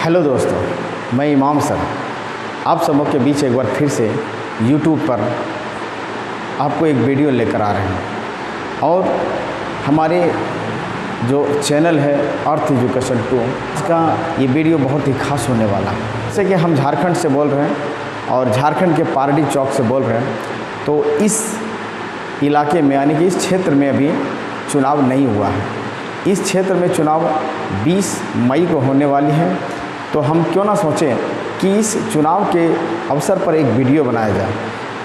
Hello दोस्तों, मैं इमाम सर आप सबों के बीच एक बार फिर से यूट्यूब पर आपको एक वीडियो लेकर आ रहे हैं। और हमारे जो चैनल है अर्थ एजुकेशन 2, इसका ये वीडियो बहुत ही खास होने वाला है। जैसे कि हम झारखंड से बोल रहे हैं और झारखंड के पारडी चौक से बोल रहे हैं, तो इस इलाके में यानी कि इस क्षेत्र में अभी चुनाव नहीं हुआ है। इस क्षेत्र में चुनाव 20 मई को होने वाली है, तो हम क्यों ना सोचें कि इस चुनाव के अवसर पर एक वीडियो बनाया जाए।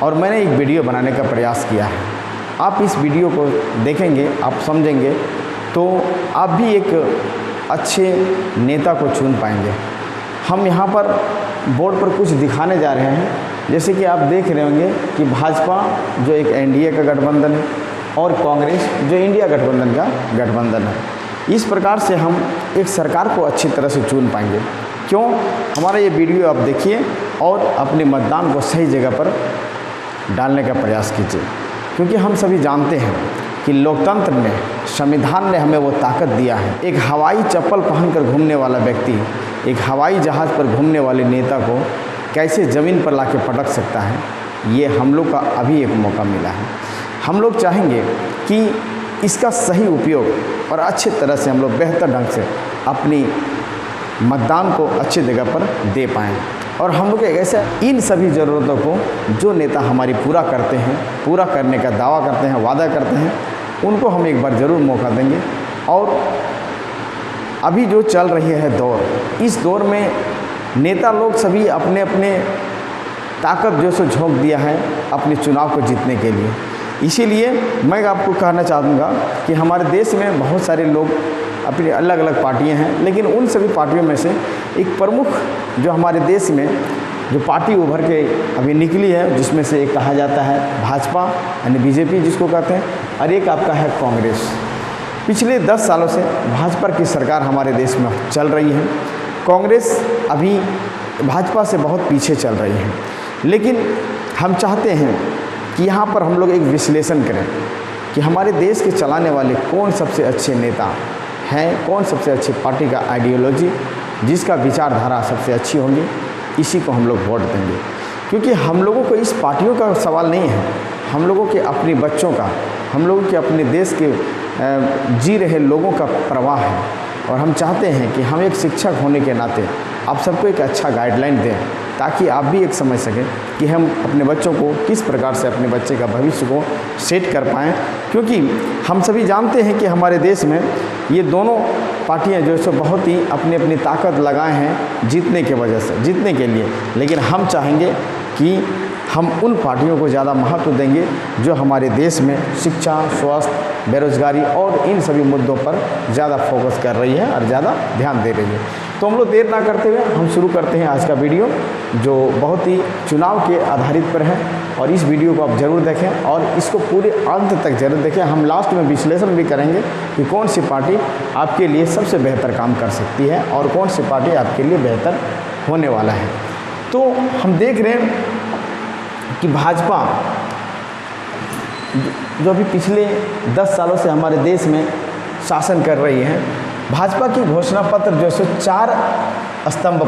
और मैंने एक वीडियो बनाने का प्रयास किया है। आप इस वीडियो को देखेंगे, आप समझेंगे, तो आप भी एक अच्छे नेता को चुन पाएंगे। हम यहाँ पर बोर्ड पर कुछ दिखाने जा रहे हैं, जैसे कि आप देख रहे होंगे कि भाजपा जो एक एनडीए का गठबंधन है और कांग्रेस जो इंडिया गठबंधन का गठबंधन है। इस प्रकार से हम एक सरकार को अच्छी तरह से चुन पाएंगे। क्यों? हमारा ये वीडियो आप देखिए और अपने मतदान को सही जगह पर डालने का प्रयास कीजिए, क्योंकि हम सभी जानते हैं कि लोकतंत्र ने, संविधान ने हमें वो ताकत दिया है। एक हवाई चप्पल पहनकर घूमने वाला व्यक्ति एक हवाई जहाज़ पर घूमने वाले नेता को कैसे ज़मीन पर लाके पटक सकता है, ये हम लोग का अभी एक मौका मिला है। हम लोग चाहेंगे कि इसका सही उपयोग और अच्छे तरह से हम लोग बेहतर ढंग से अपनी मतदान को अच्छी जगह पर दे पाएँ। और हम लोग ऐसे इन सभी ज़रूरतों को जो नेता हमारी पूरा करते हैं, पूरा करने का दावा करते हैं, वादा करते हैं, उनको हम एक बार ज़रूर मौका देंगे। और अभी जो चल रही है दौर, इस दौर में नेता लोग सभी अपने अपने ताकत जो सो झोंक दिया है अपने चुनाव को जीतने के लिए। इसीलिए मैं आपको कहना चाहूँगा कि हमारे देश में बहुत सारे लोग अपनी अलग अलग पार्टियां हैं, लेकिन उन सभी पार्टियों में से एक प्रमुख जो हमारे देश में जो पार्टी उभर के अभी निकली है, जिसमें से एक कहा जाता है भाजपा यानी बीजेपी जिसको कहते हैं, और एक आपका है कांग्रेस। पिछले 10 सालों से भाजपा की सरकार हमारे देश में चल रही है। कांग्रेस अभी भाजपा से बहुत पीछे चल रही है। लेकिन हम चाहते हैं कि यहाँ पर हम लोग एक विश्लेषण करें कि हमारे देश के चलाने वाले कौन सबसे अच्छे नेता हैं, कौन सबसे अच्छी पार्टी का आइडियोलॉजी, जिसका विचारधारा सबसे अच्छी होगी, इसी को हम लोग वोट देंगे। क्योंकि हम लोगों को इस पार्टियों का सवाल नहीं है, हम लोगों के अपने बच्चों का, हम लोगों के अपने देश के जी रहे लोगों का प्रवाह है। और हम चाहते हैं कि हम एक शिक्षक होने के नाते आप सबको एक अच्छा गाइडलाइन दें, ताकि आप भी एक समझ सकें कि हम अपने बच्चों को किस प्रकार से अपने बच्चे का भविष्य को सेट कर पाएँ। क्योंकि हम सभी जानते हैं कि हमारे देश में ये दोनों पार्टियां जो है बहुत ही अपनी अपनी ताकत लगाए हैं जीतने के वजह से, जीतने के लिए। लेकिन हम चाहेंगे कि हम उन पार्टियों को ज़्यादा महत्व देंगे जो हमारे देश में शिक्षा, स्वास्थ्य, बेरोजगारी और इन सभी मुद्दों पर ज़्यादा फोकस कर रही है और ज़्यादा ध्यान दे रही है। तो हम लोग देर ना करते हुए हम शुरू करते हैं आज का वीडियो, जो बहुत ही चुनाव के आधारित पर है। और इस वीडियो को आप ज़रूर देखें और इसको पूरे अंत तक ज़रूर देखें। हम लास्ट में विश्लेषण भी करेंगे कि कौन सी पार्टी आपके लिए सबसे बेहतर काम कर सकती है और कौन सी पार्टी आपके लिए बेहतर होने वाला है। तो हम देख रहे हैं कि भाजपा जो अभी पिछले 10 सालों से हमारे देश में शासन कर रही है, भाजपा की घोषणा पत्र जो है 4 स्तंभ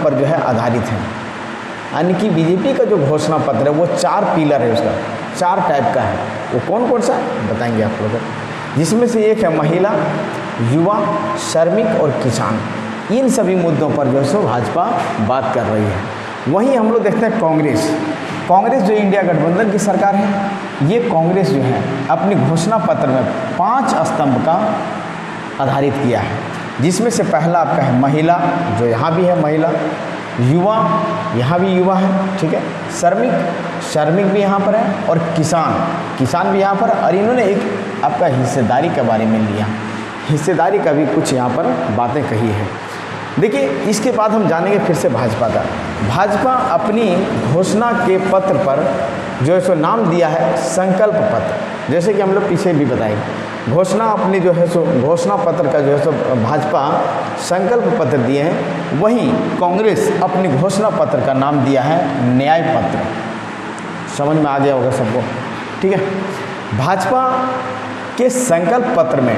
पर जो है आधारित है। यानी कि बीजेपी का जो घोषणा पत्र है वो 4 पिलर है, उसका 4 टाइप का है। वो कौन कौन सा बताएंगे आप लोग, जिसमें से एक है महिला, युवा, श्रमिक और किसान। इन सभी मुद्दों पर जो है भाजपा बात कर रही है। वहीं हम लोग देखते हैं कांग्रेस जो इंडिया गठबंधन की सरकार है, ये कांग्रेस जो है अपनी घोषणा पत्र में 5 स्तंभ का आधारित किया है, जिसमें से पहला आपका है महिला, जो यहाँ भी है महिला, युवा, यहाँ भी युवा है, ठीक है, श्रमिक भी यहाँ पर है, और किसान भी यहाँ पर। और इन्होंने एक आपका हिस्सेदारी के बारे में लिया, हिस्सेदारी का भी कुछ यहाँ पर बातें कही है। देखिए, इसके बाद हम जानेंगे फिर से भाजपा का। भाजपा अपनी घोषणा के पत्र पर जो है सो नाम दिया है संकल्प पत्र। जैसे कि हम लोग पीछे भी बताए, घोषणा अपनी जो है सो घोषणा पत्र का जो है सो भाजपा संकल्प पत्र दिए हैं। वहीं कांग्रेस अपनी घोषणा पत्र का नाम दिया है न्याय पत्र। समझ में आ गया होगा सबको, ठीक है। भाजपा के संकल्प पत्र में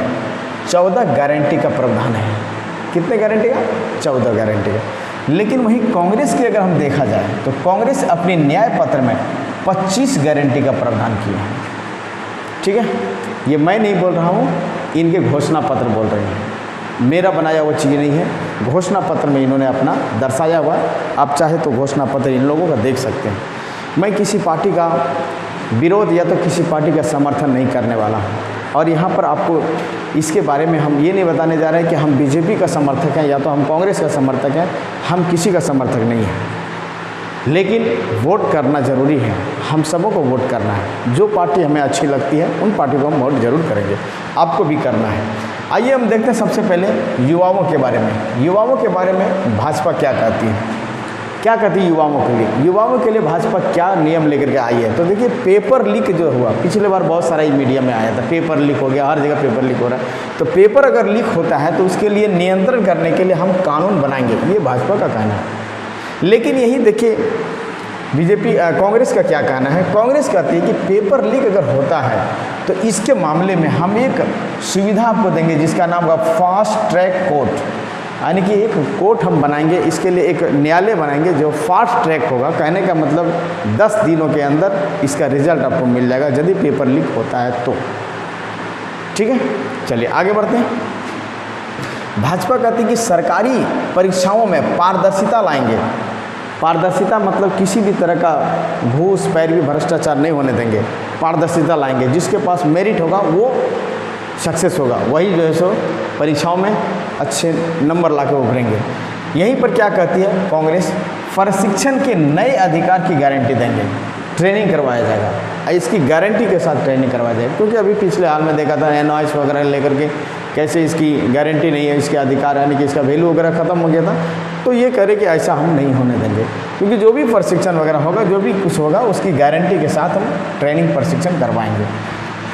14 गारंटी का प्रावधान है। कितने गारंटी का? 14 गारंटी का। लेकिन वहीं कांग्रेस की अगर हम देखा जाए तो कांग्रेस अपने न्याय पत्र में 25 गारंटी का प्रावधान किया है। ठीक है, ये मैं नहीं बोल रहा हूँ, इनके घोषणा पत्र बोल रहे हैं, मेरा बनाया हुआ चीज़ नहीं है। घोषणा पत्र में इन्होंने अपना दर्शाया हुआ, आप चाहे तो घोषणा पत्र इन लोगों का देख सकते हैं। मैं किसी पार्टी का विरोध या तो किसी पार्टी का समर्थन नहीं करने वाला हूँ, और यहाँ पर आपको इसके बारे में हम ये नहीं बताने जा रहे हैं कि हम बीजेपी का समर्थक हैं या तो हम कांग्रेस का समर्थक हैं, हम किसी का समर्थक नहीं हैं। लेकिन वोट करना ज़रूरी है, हम सबों को वोट करना है। जो पार्टी हमें अच्छी लगती है उन पार्टी को हम वोट ज़रूर करेंगे, आपको भी करना है। आइए हम देखते हैं सबसे पहले युवाओं के बारे में। युवाओं के बारे में भाजपा क्या कहती है, क्या कहती है युवाओं के लिए? युवाओं के लिए भाजपा क्या नियम लेकर के आई है? तो देखिए, पेपर लीक जो हुआ पिछले बार बहुत सारा मीडिया में आया था, पेपर लीक हो गया, हर जगह पेपर लीक हो रहा है। तो पेपर अगर लीक होता है तो उसके लिए नियंत्रण करने के लिए हम कानून बनाएंगे, ये भाजपा का कहना है। लेकिन यही देखिए बीजेपी कांग्रेस का क्या कहना है। कांग्रेस कहती है कि पेपर लीक अगर होता है तो इसके मामले में हम एक सुविधा आपको देंगे जिसका नाम होगा फास्ट ट्रैक कोर्ट, यानी कि एक कोर्ट हम बनाएंगे, इसके लिए एक न्यायालय बनाएंगे जो फास्ट ट्रैक होगा। कहने का मतलब 10 दिनों के अंदर इसका रिजल्ट आपको मिल जाएगा यदि पेपर लीक होता है तो। ठीक है, चलिए आगे बढ़ते हैं। भाजपा कहती है कि सरकारी परीक्षाओं में पारदर्शिता लाएंगे। पारदर्शिता मतलब किसी भी तरह का घूस पैरवी भ्रष्टाचार नहीं होने देंगे, पारदर्शिता लाएंगे। जिसके पास मेरिट होगा वो सक्सेस होगा, वही जो है सो परीक्षाओं में अच्छे नंबर ला के उभरेंगे। यहीं पर क्या कहती है कांग्रेस, प्रशिक्षण के नए अधिकार की गारंटी देंगे, ट्रेनिंग करवाया जाएगा, इसकी गारंटी के साथ ट्रेनिंग करवाया जाएगा। क्योंकि अभी पिछले हाल में देखा था एनओएस वगैरह लेकर के कैसे इसकी गारंटी नहीं है, इसके अधिकार यानी कि इसका वैल्यू वगैरह ख़त्म हो गया था। तो ये कह रहे कि ऐसा हम नहीं होने देंगे, क्योंकि जो भी प्रशिक्षण वगैरह होगा, जो भी कुछ होगा, उसकी गारंटी के साथ हम ट्रेनिंग प्रशिक्षण करवाएंगे।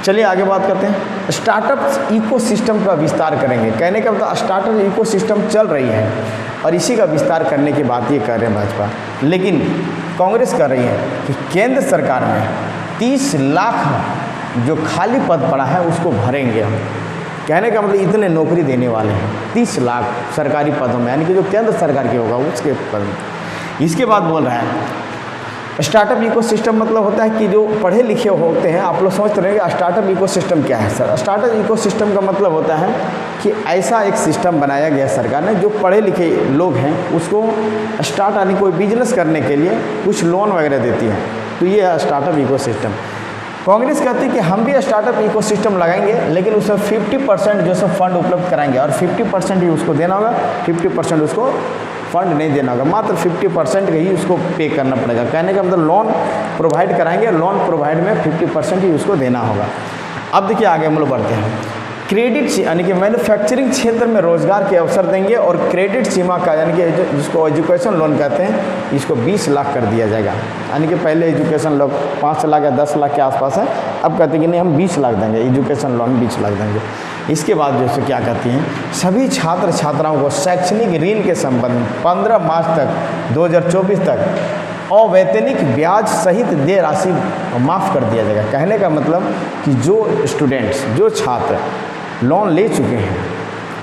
चलिए आगे बात करते हैं। स्टार्टअप इकोसिस्टम का विस्तार करेंगे। कहने का मतलब स्टार्टअप इकोसिस्टम चल रही है और इसी का विस्तार करने की बात ये कर रहे हैं भाजपा। लेकिन कांग्रेस कर रही है कि केंद्र सरकार में 30 लाख जो खाली पद पड़ा है उसको भरेंगे हम। कहने का मतलब इतने नौकरी देने वाले हैं, 30 लाख सरकारी पदों में, यानी कि जो केंद्र सरकार के होगा उसके पद। इसके बाद बोल रहा है स्टार्टअप इकोसिस्टम मतलब होता है कि जो पढ़े लिखे होते हैं, आप लोग समझते रहेंगे स्टार्टअप इकोसिस्टम क्या है सर। स्टार्टअप इकोसिस्टम का मतलब होता है कि ऐसा एक सिस्टम बनाया गया सरकार ने, जो पढ़े लिखे लोग हैं उसको स्टार्ट यानी कोई बिजनेस करने के लिए कुछ लोन वगैरह देती है, तो ये है स्टार्टअप इकोसिस्टम। कांग्रेस कहती है कि हम भी स्टार्टअप इकोसिस्टम लगाएंगे, लेकिन उसमें 50% जो सब फंड उपलब्ध कराएंगे और 50% ही उसको देना होगा, 50% उसको फंड नहीं देना होगा, मात्र 50% का ही उसको पे करना पड़ेगा। कहने का मतलब लोन प्रोवाइड कराएंगे, लोन प्रोवाइड में 50% ही उसको देना होगा। अब देखिए आगे हम लोग बढ़ते हैं। क्रेडिट यानी कि मैन्युफैक्चरिंग क्षेत्र में रोजगार के अवसर देंगे और क्रेडिट सीमा का यानी कि जिसको एजुकेशन लोन कहते हैं इसको 20 लाख कर दिया जाएगा। यानी कि पहले एजुकेशन लोन 5 लाख या 10 लाख के आसपास है, अब कहते हैं कि नहीं हम 20 लाख देंगे, एजुकेशन लोन 20 लाख देंगे। इसके बाद जो है क्या कहती हैं, सभी छात्र छात्राओं को शैक्षणिक ऋण के संबंध में 15 मार्च तक 2024 तक अवैतनिक ब्याज सहित देय राशि माफ़ कर दिया जाएगा। कहने का मतलब कि जो स्टूडेंट्स, जो छात्र लोन ले चुके हैं,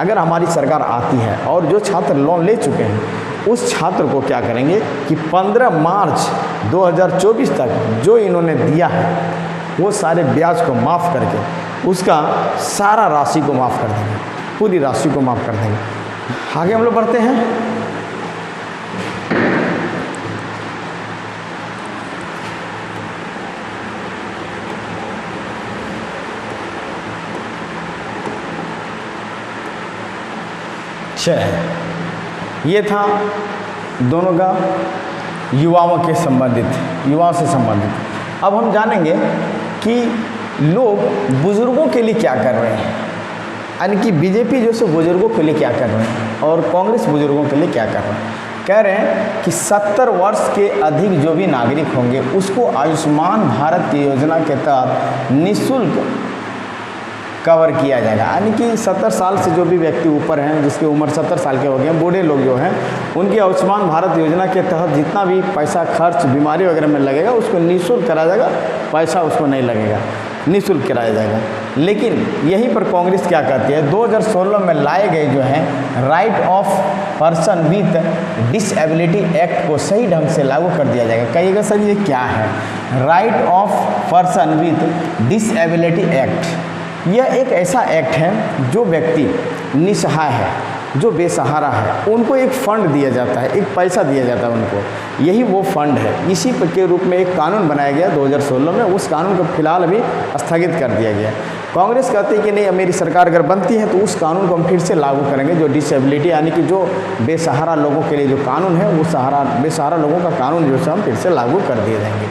अगर हमारी सरकार आती है और जो छात्र लोन ले चुके हैं उस छात्र को क्या करेंगे कि 15 मार्च 2024 तक जो इन्होंने दिया है वो सारे ब्याज को माफ़ करके उसका सारा राशि को माफ़ कर देंगे, पूरी राशि को माफ़ कर देंगे। आगे हम लोग बढ़ते हैं। ये था दोनों का युवाओं के संबंधित, युवाओं से संबंधित। अब हम जानेंगे कि लोग बुज़ुर्गों के लिए क्या कर रहे हैं, यानी कि बीजेपी जो से बुज़ुर्गों के लिए क्या कर रहे हैं और कांग्रेस बुज़ुर्गों के लिए क्या कर रहे हैं। कह रहे हैं कि 70 वर्ष के अधिक जो भी नागरिक होंगे उसको आयुष्मान भारत की योजना के तहत निःशुल्क कवर किया जाएगा। यानी कि 70 साल से जो भी व्यक्ति ऊपर हैं, जिसकी उम्र 70 साल के हो गए, बूढ़े लोग जो हैं, उनकी आयुष्मान भारत योजना के तहत जितना भी पैसा खर्च बीमारी वगैरह में लगेगा उसको निःशुल्क करा जाएगा, पैसा उसको नहीं लगेगा। निःशुल्क कराया जाएगा। लेकिन यहीं पर कांग्रेस क्या कहती है, 2016 में लाए गए जो है right of person with disability act को सही ढंग से लागू कर दिया जाएगा। कहिएगा सर ये क्या है? Right of person with disability act, यह एक ऐसा एक्ट है जो व्यक्ति निसहाय है, जो बेसहारा है, उनको एक फंड दिया जाता है, एक पैसा दिया जाता है उनको, यही वो फंड है। इसी के रूप में एक कानून बनाया गया 2016 में, उस कानून को फिलहाल अभी स्थगित कर दिया गया। कांग्रेस कहती है कि नहीं, अब मेरी सरकार अगर बनती है तो उस कानून को हम फिर से लागू करेंगे, जो डिसेबिलिटी यानी कि जो बेसहारा लोगों के लिए जो कानून है वो बेसहारा लोगों का कानून जो है हम फिर से लागू कर दिए जाएंगे।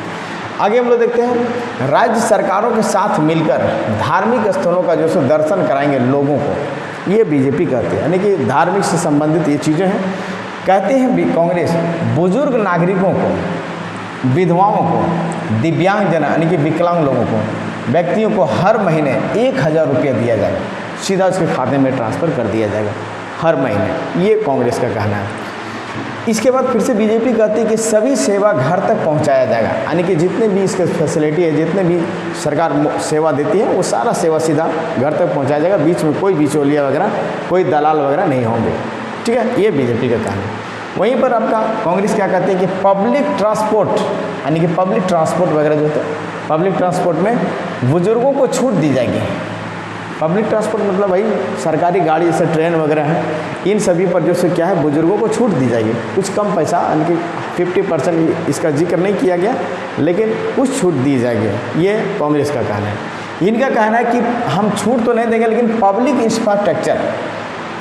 आगे हम लोग देखते हैं, राज्य सरकारों के साथ मिलकर धार्मिक स्थलों का जो है दर्शन कराएंगे लोगों को, ये बीजेपी कहती है, यानी कि धार्मिक से संबंधित ये चीज़ें हैं। कहते हैं कांग्रेस बुजुर्ग नागरिकों को, विधवाओं को, दिव्यांगजन यानी कि विकलांग लोगों को, व्यक्तियों को हर महीने 1000 रुपया दिया जाएगा, सीधा उसके खाते में ट्रांसफ़र कर दिया जाएगा हर महीने, ये कांग्रेस का कहना है। इसके बाद फिर से बीजेपी कहती है कि सभी सेवा घर तक पहुंचाया जाएगा, यानी कि जितने भी इसके फैसिलिटी है, जितने भी सरकार सेवा देती है वो सारा सेवा सीधा घर तक पहुंचाया जाएगा, बीच में कोई बिचौलिया वगैरह, कोई दलाल वगैरह नहीं होंगे। ठीक है, ये बीजेपी का कहना है। वहीं पर आपका कांग्रेस क्या कहती है कि पब्लिक ट्रांसपोर्ट यानी कि पब्लिक ट्रांसपोर्ट वगैरह जो होता है, पब्लिक ट्रांसपोर्ट में बुजुर्गों को छूट दी जाएगी। पब्लिक ट्रांसपोर्ट मतलब भाई सरकारी गाड़ी जैसे ट्रेन वगैरह है, इन सभी पर जो से क्या है बुजुर्गों को छूट दी जाएगी, कुछ कम पैसा यानी कि 50% इसका जिक्र नहीं किया गया, लेकिन कुछ छूट दी जाएगी, ये कांग्रेस का कहना है। इनका कहना है कि हम छूट तो नहीं देंगे, लेकिन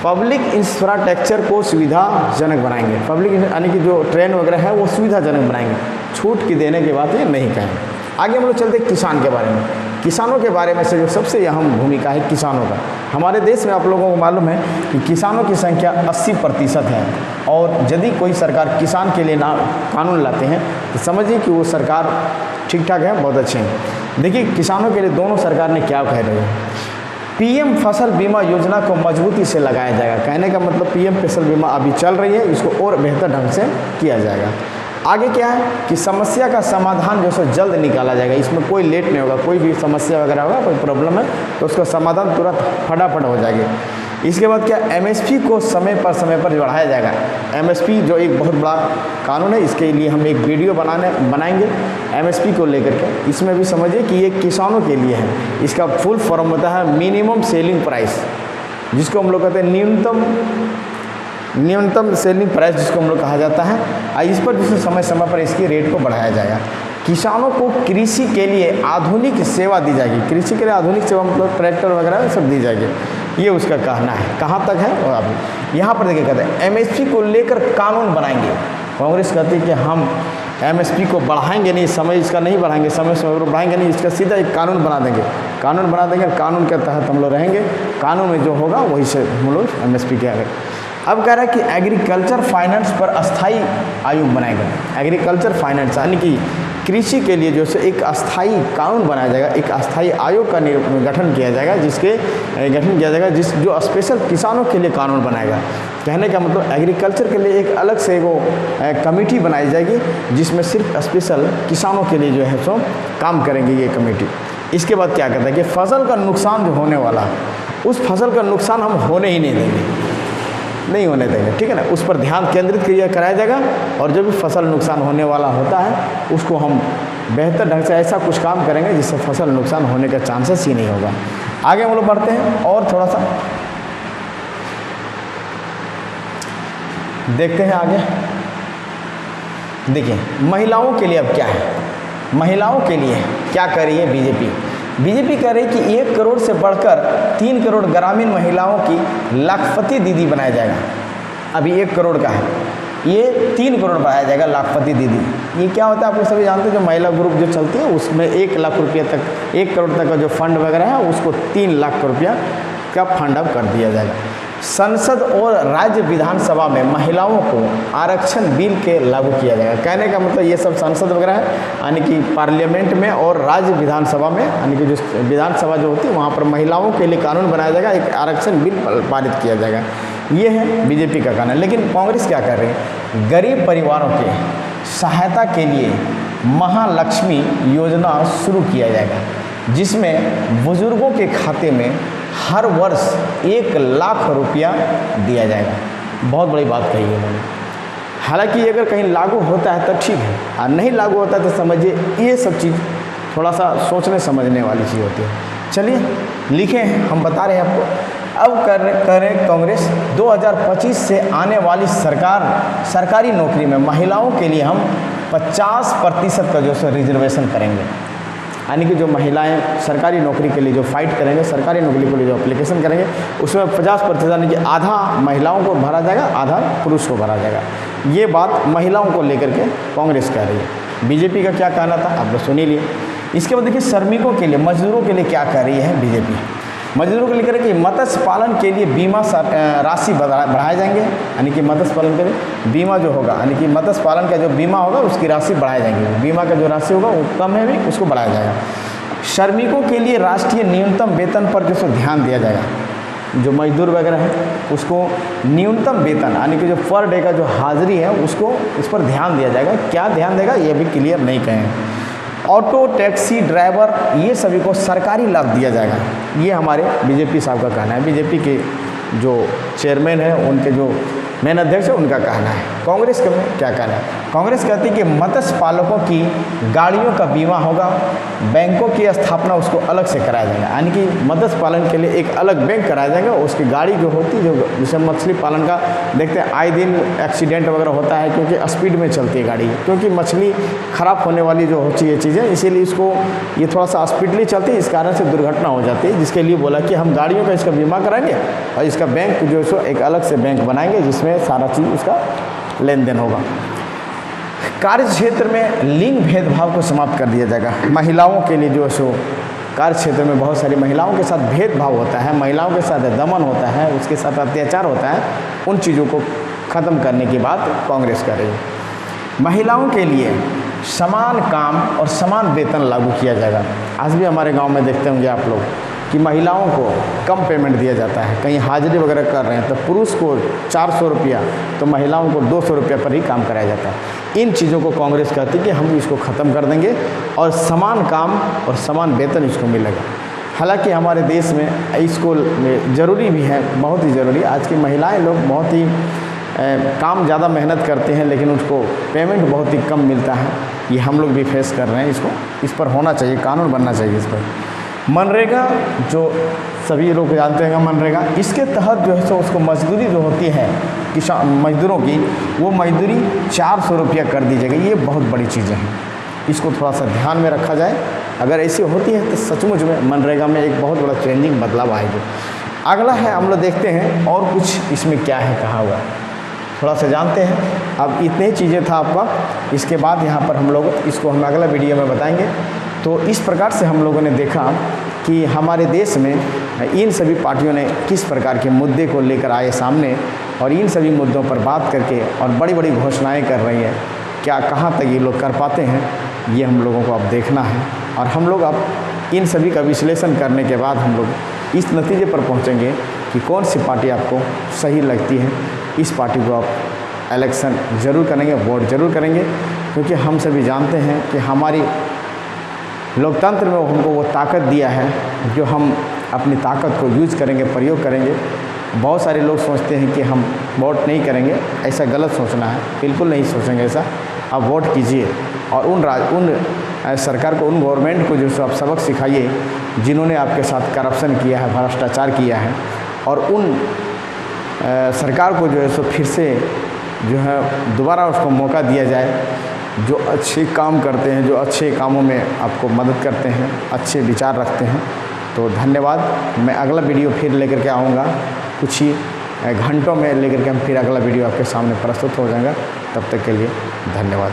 पब्लिक इंफ्रास्ट्रक्चर को सुविधाजनक बनाएंगे, पब्लिक यानी कि जो ट्रेन वगैरह है वो सुविधाजनक बनाएंगे, छूट की देने के बाद ये नहीं कहेंगे। आगे हम लोग चलते हैं किसान के बारे में। किसानों के बारे में से जो सबसे अहम भूमिका है किसानों का, हमारे देश में आप लोगों को मालूम है कि किसानों की संख्या 80% है, और यदि कोई सरकार किसान के लिए ना कानून लाते हैं तो समझिए कि वो सरकार ठीक ठाक है, बहुत अच्छे हैं। देखिए किसानों के लिए दोनों सरकार ने क्या कह रही है, पीएम फसल बीमा योजना को मजबूती से लगाया जाएगा। कहने का मतलब पीएम फसल बीमा अभी चल रही है, इसको और बेहतर ढंग से किया जाएगा। आगे क्या है कि समस्या का समाधान जो है जल्द निकाला जाएगा, इसमें कोई लेट नहीं होगा, कोई भी समस्या वगैरह होगा, कोई प्रॉब्लम है तो उसका समाधान तुरंत फटाफट हो जाएगी। इसके बाद क्या, एमएसपी को समय पर बढ़ाया जाएगा। एमएसपी जो एक बहुत बड़ा कानून है, इसके लिए हम एक वीडियो बनाएंगे एमएसपी को लेकर के। इसमें भी समझिए कि ये किसानों के लिए है, इसका फुल फॉर्म होता है मिनिमम सेलिंग प्राइस, जिसको हम लोग कहते हैं न्यूनतम सेलिंग प्राइस, जिसको हम लोग कहा जाता है। इस पर जिससे समय पर इसकी रेट को बढ़ाया जाएगा। किसानों को कृषि के लिए आधुनिक सेवा दी जाएगी, कृषि के लिए आधुनिक सेवा मतलब ट्रैक्टर वगैरह सब दी जाएगी, ये उसका कहना है। कहाँ तक है और अभी यहाँ पर देखिए कहते हैं एमएसपी को लेकर कानून बनाएंगे। कांग्रेस कहती है कि हम एमएसपी को बढ़ाएंगे नहीं, समय इसका नहीं बढ़ाएंगे, समय पर बढ़ाएंगे नहीं, इसका सीधा एक कानून बना देंगे, कानून के तहत हम लोग रहेंगे, कानून में जो होगा वही से हम लोग एमएसपी के आगे। अब कह रहा है कि एग्रीकल्चर फाइनेंस पर अस्थाई आयोग बनाएगा। एग्रीकल्चर फाइनेंस यानी कि कृषि के लिए जो है एक अस्थाई कानून बनाया जाएगा, एक अस्थाई आयोग का गठन किया जाएगा, जिस जो स्पेशल किसानों के लिए कानून बनाएगा। कहने का मतलब एग्रीकल्चर के लिए एक अलग से वो कमेटी बनाई जाएगी, जिसमें सिर्फ स्पेशल किसानों के लिए जो है सो काम करेंगे ये कमेटी। इसके बाद क्या कहता है कि फसल का नुकसान जो होने वाला, उस फसल का नुकसान हम होने ही नहीं होने देंगे, ठीक है ना, उस पर ध्यान केंद्रित कराया जाएगा, और जो भी फसल नुकसान होने वाला होता है उसको हम बेहतर ढंग से ऐसा कुछ काम करेंगे जिससे फसल नुकसान होने का चांसेस ही नहीं होगा। आगे हम लोग बढ़ते हैं और थोड़ा सा देखते हैं आगे। देखिए महिलाओं के लिए अब क्या है, महिलाओं के लिए क्या कर रही है बीजेपी कह रही है कि 1 करोड़ से बढ़कर 3 करोड़ ग्रामीण महिलाओं की लाखपति दीदी बनाया जाएगा। अभी 1 करोड़ का है, ये 3 करोड़ बढ़ाया जाएगा लाखपति दीदी। ये क्या होता है आप लोग सभी जानते हैं, जो महिला ग्रुप जो चलती है उसमें 1 लाख रुपये तक, 1 करोड़ तक का जो फंड वगैरह है उसको 3 लाख रुपया का फंड अब कर दिया जाएगा। संसद और राज्य विधानसभा में महिलाओं को आरक्षण बिल के लागू किया जाएगा। कहने का मतलब ये सब संसद वगैरह है, यानी कि पार्लियामेंट में और राज्य विधानसभा में, यानी कि जो विधानसभा जो होती है वहाँ पर महिलाओं के लिए कानून बनाया जाएगा, एक आरक्षण बिल पारित किया जाएगा। ये है बीजेपी का कहना। लेकिन कांग्रेस क्या कर रही है, गरीब परिवारों के सहायता के लिए महालक्ष्मी योजना शुरू किया जाएगा। जिसमें बुज़ुर्गों के खाते में हर वर्ष 1 लाख रुपया दिया जाएगा। बहुत बड़ी बात कही है उन्होंने। हालांकि अगर कहीं लागू होता है तो ठीक है, और नहीं लागू होता है तो समझिए ये सब चीज़ थोड़ा सा सोचने समझने वाली चीज़ होती है। चलिए लिखे हैं, हम बता रहे हैं आपको। अब करें कांग्रेस 2025 से आने वाली सरकारी नौकरी में महिलाओं के लिए हम 50% का जो है रिजर्वेशन करेंगे। यानी कि जो महिलाएं सरकारी नौकरी के लिए जो फाइट करेंगे, सरकारी नौकरी के लिए जो एप्लीकेशन करेंगे, उसमें 50% यानी कि आधा महिलाओं को भरा जाएगा, आधा पुरुष को भरा जाएगा। ये बात महिलाओं को लेकर के कांग्रेस कह रही है। बीजेपी का क्या कहना था आप लोग सुन ही लिए। इसके बाद देखिए श्रमिकों के लिए, मजदूरों के लिए क्या कर रही है बीजेपी। मजदूरों को लेकर के मत्स्य पालन के लिए बीमा राशि बढ़ाए जाएंगे। यानी कि मत्स्य पालन के लिए बीमा जो होगा, यानी कि मत्स्य पालन का जो बीमा होगा उसकी राशि बढ़ाई जाएगी। बीमा का जो राशि होगा वो कम है भी, उसको बढ़ाया जाएगा। श्रमिकों के लिए राष्ट्रीय न्यूनतम वेतन पर जो सो ध्यान दिया जाएगा। जो मजदूर वगैरह है उसको न्यूनतम वेतन यानी कि जो पर डे का जो हाजिरी है उसको, इस पर ध्यान दिया जाएगा। क्या ध्यान देगा ये भी क्लियर नहीं कहें। ऑटो टैक्सी ड्राइवर ये सभी को सरकारी लाभ दिया जाएगा। ये हमारे बीजेपी साहब का कहना है। बीजेपी के जो चेयरमैन है, उनके जो मेन अध्यक्ष है, उनका कहना है। कांग्रेस का क्या कहना है? कांग्रेस कहती है कि मत्स्य पालकों की गाड़ियों का बीमा होगा, बैंकों की स्थापना उसको अलग से कराया जाएगा। यानी कि मत्स्य पालन के लिए एक अलग बैंक कराया जाएगा। उसकी गाड़ी जो होती है, जो जैसे मछली पालन का देखते हैं आए दिन एक्सीडेंट वगैरह होता है, क्योंकि स्पीड में चलती है गाड़ी, क्योंकि मछली ख़राब होने वाली जो होती है चीज़ें, इसीलिए इसको ये थोड़ा सा स्पीडली चलती है, इस कारण से दुर्घटना हो जाती है। जिसके लिए बोला कि हम गाड़ियों का इसका बीमा कराएंगे और इसका बैंक जो है सो एक अलग से बैंक बनाएंगे, जिसमें सारा चीज़ उसका लेन देन होगा। कार्य क्षेत्र में लिंग भेदभाव को समाप्त कर दिया जाएगा। महिलाओं के लिए जो है सो कार्य क्षेत्र में बहुत सारी महिलाओं के साथ भेदभाव होता है, महिलाओं के साथ दमन होता है, उसके साथ अत्याचार होता है, उन चीज़ों को ख़त्म करने की बात कांग्रेस कर रही है। महिलाओं के लिए समान काम और समान वेतन लागू किया जाएगा। आज भी हमारे गांव में देखते होंगे आप लोग कि महिलाओं को कम पेमेंट दिया जाता है। कहीं हाजिरी वगैरह कर रहे हैं तो पुरुष को 400 रुपया, तो महिलाओं को 200 रुपया पर ही काम कराया जाता है। इन चीज़ों को कांग्रेस कहती है कि हम इसको ख़त्म कर देंगे और समान काम और समान वेतन इसको मिलेगा। हालांकि हमारे देश में इसको ज़रूरी भी है, बहुत ही ज़रूरी। आज की महिलाएं लोग बहुत ही काम ज़्यादा मेहनत करते हैं, लेकिन उसको पेमेंट बहुत ही कम मिलता है। ये हम लोग भी फेस कर रहे हैं। इसको इस पर होना चाहिए, कानून बनना चाहिए इस पर। मनरेगा जो सभी लोग जानते हैं मनरेगा, इसके तहत जो है सो उसको मजदूरी जो होती है किसान मजदूरों की, वो मजदूरी 400 रुपया कर दी जाएगी। ये बहुत बड़ी चीज़ें हैं, इसको थोड़ा सा ध्यान में रखा जाए। अगर ऐसी होती है तो सचमुच में मनरेगा में एक बहुत बड़ा चेंजिंग बदलाव आएगा। अगला है, हम लोग देखते हैं और कुछ इसमें क्या है कहा हुआ, थोड़ा सा जानते हैं। अब इतने ही चीज़ें था आपका, इसके बाद यहाँ पर हम लोग इसको हम अगला वीडियो में बताएंगे। तो इस प्रकार से हम लोगों ने देखा कि हमारे देश में इन सभी पार्टियों ने किस प्रकार के मुद्दे को लेकर आए सामने, और इन सभी मुद्दों पर बात करके और बड़ी बड़ी घोषणाएं कर रही है। क्या कहाँ तक ये लोग कर पाते हैं, ये हम लोगों को अब देखना है। और हम लोग अब इन सभी का विश्लेषण करने के बाद हम लोग इस नतीजे पर पहुँचेंगे कि कौन सी पार्टी आपको सही लगती है। इस पार्टी को आप इलेक्शन ज़रूर करेंगे, वोट ज़रूर करेंगे, क्योंकि हम सभी जानते हैं कि हमारी लोकतंत्र में हमको वो ताकत दिया है जो हम अपनी ताकत को यूज़ करेंगे, प्रयोग करेंगे। बहुत सारे लोग सोचते हैं कि हम वोट नहीं करेंगे, ऐसा गलत सोचना है, बिल्कुल नहीं सोचेंगे ऐसा। आप वोट कीजिए और उन सरकार को, उन गवर्नमेंट को जो सो आप सबक सिखाइए जिन्होंने आपके साथ करप्शन किया है, भ्रष्टाचार किया है, और उन सरकार को जो है सो फिर से जो है दोबारा उसको मौका दिया जाए, जो अच्छे काम करते हैं, जो अच्छे कामों में आपको मदद करते हैं, अच्छे विचार रखते हैं। तो धन्यवाद। मैं अगला वीडियो फिर लेकर के आऊँगा, कुछ ही घंटों में लेकर के हम फिर अगला वीडियो आपके सामने प्रस्तुत हो जाएगा। तब तक के लिए धन्यवाद।